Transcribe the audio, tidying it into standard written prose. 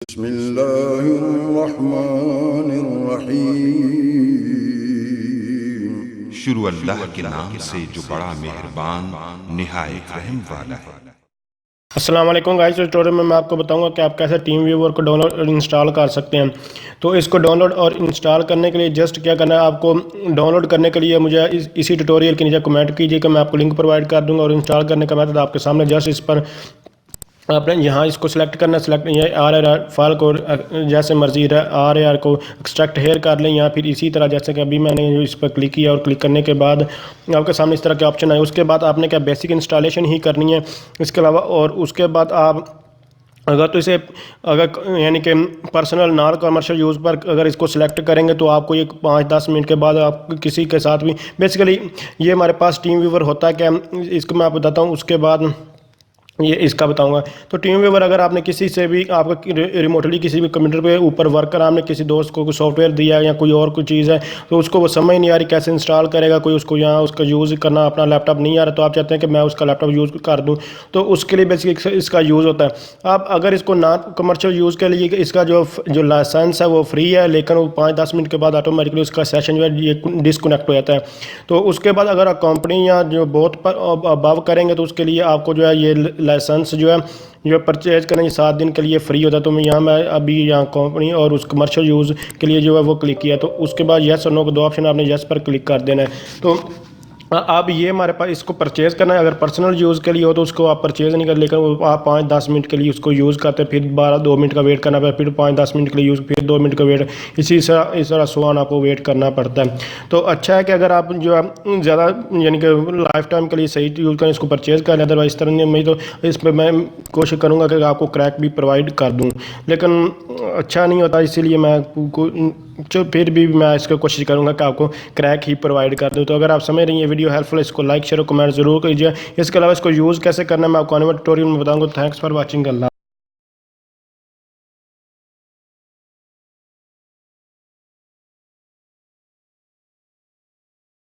बिस्मिल्लाहिर्रहमानिर्रहीम। शुरू अल्लाह के नाम से जो बड़ा मेहरबान निहायत रहम वाला है। अस्सलाम वालेकुम गाइस, इस ट्यूटोरियल में मैं आपको बताऊंगा कि आप कैसे टीम व्यूअर को डाउनलोड और इंस्टॉल कर सकते हैं। तो इसको डाउनलोड और इंस्टॉल करने के लिए जस्ट क्या करना है, आपको डाउनलोड करने के लिए मुझे इसी ट्यूटोरियल के नीचे कमेंट कीजिए कि मैं आपको लिंक प्रोवाइड कर दूंगा, और इंस्टॉल करने का मेथड आपके सामने। जस्ट इस पर आपने यहाँ इसको सिलेक्ट करना है। सिलेक्ट ये आर फाइल को जैसे मर्जी आर को एक्सट्रैक्ट हेयर कर लें, या फिर इसी तरह जैसे कि अभी मैंने इस पर क्लिक किया, और क्लिक करने के बाद आपके सामने इस तरह के ऑप्शन आए। उसके बाद आपने क्या बेसिक इंस्टॉलेशन ही करनी है इसके अलावा। और उसके बाद आप अगर तो इसे यानी कि पर्सनल नॉन कमर्शियल यूज़ पर अगर इसको सिलेक्ट करेंगे तो आपको ये 5-10 मिनट के बाद आप किसी के साथ भी बेसिकली ये हमारे पास टीम व्यूअर होता है क्या, इसको मैं आपको बताता हूँ। उसके बाद ये इसका बताऊंगा। तो टीम व्यूअर अगर आपने किसी से भी आपका रिमोटली किसी भी कंप्यूटर पे ऊपर वर्क कर, आपने किसी दोस्त को कोई सॉफ्टवेयर दिया है या कोई और कोई चीज़ है, तो उसको वो समझ नहीं आ रही कैसे इंस्टॉल करेगा, कोई उसको यहाँ उसका यूज़ करना अपना लैपटॉप नहीं आ रहा, तो आप चाहते हैं कि मैं उसका लैपटॉप यूज़ कर दूँ, तो उसके लिए बेसिक इसका यूज़ होता है। आप अगर इसको नॉन कमर्शियल यूज़ के लिए इसका जो लाइसेंस है वो फ्री है, लेकिन वो 5-10 मिनट के बाद ऑटोमेटिकली उसका सेशन जो है ये डिसकनेक्ट हो जाता है। तो उसके बाद अगर आप कंपनी या जो बहुत अबव करेंगे तो उसके लिए आपको जो है ये लाइसेंस जो परचेज करने 7 दिन के लिए फ्री होता है। तो मैं अभी यहाँ कंपनी और उस कमर्शियल यूज़ के लिए जो है वो क्लिक किया। तो उसके बाद येस और नो को 2 ऑप्शन आपने येस पर क्लिक कर देना है। तो अब ये हमारे पास इसको परचेज़ करना है। अगर पर्सनल यूज़ के लिए हो तो उसको आप परचेज़ नहीं कर, लेकिन वो आप 5-10 मिनट के लिए उसको यूज़ करते हैं, फिर 2 मिनट का वेट करना पड़ता है, फिर 5-10 मिनट के लिए यूज़, फिर 2 मिनट का वेट, इस तरह सोन आपको वेट करना पड़ता है। तो अच्छा है कि अगर आप जो है ज़्यादा यानी कि लाइफ टाइम के लिए सही यूज़ करें, इसको परचेज़ करें। अदरवाइज़ इस तरह नहीं, मैं तो इस पर मैं कोशिश करूँगा कि आपको क्रैक भी प्रोवाइड कर दूँ, लेकिन अच्छा नहीं होता, इसीलिए फिर भी मैं इसको कोशिश करूँगा कि आपको क्रैक ही प्रोवाइड कर दूँ। तो अगर आप समझ रही हैं वीडियो हेल्पफुल, इसको लाइक शेयर और कमेंट जरूर कीजिए। इसके अलावा इसको यूज़ कैसे करना है मैं आपको आने वाले ट्यूटोरियल में बताऊँगा। Thanks for watching. अल्लाह।